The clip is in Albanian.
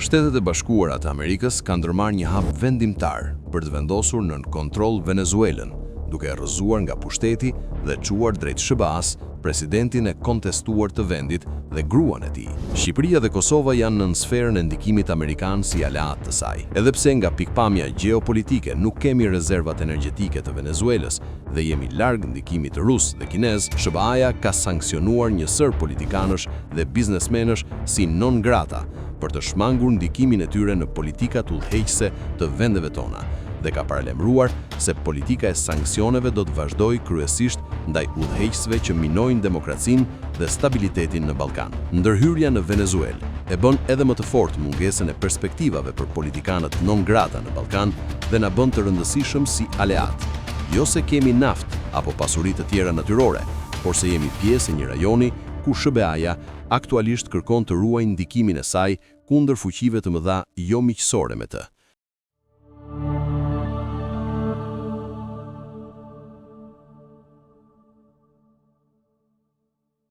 Shtetet e Bashkuara të Amerikës kanë ndërmarrë një hap vendimtar për të vendosur nën kontroll Venezuelën, duke e rrëzuar nga pushteti dhe çuar drejt SBA-s presidentin e kontestuar të vendit dhe gruan e tij. Shqipëria dhe Kosova janë në sferën e ndikimit amerikan si aleat të saj. Edhe pse nga pikpamja gjeopolitike nuk kemi rezervat energjetike të Venezuelës dhe jemi larg ndikimit rus dhe kinez, SBA-ja ka sankcionuar një sër politikanësh dhe biznesmenësh si non grata për të shmangur ndikimin e tyre në politikat udhëheqëse të vendeve tona dhe ka paralemruar se politika e sanksioneve do të vazhdojë kryesisht ndaj udhëheqësve që minojnë demokracinë dhe stabilitetin në Ballkan. Ndërhyrja në Venezuelë e bën edhe më të fortë mungesën e perspektivave për politikanët non grata në Ballkan dhe na bën të rëndësishëm si aleat. Jo se kemi naftë apo pasuri të tjera natyrore, por se jemi pjesë e një rajoni ku SBA-ja aktualisht kërkon të ruajë ndikimin e saj kundër fuqive të mëdha jo miqësore me të.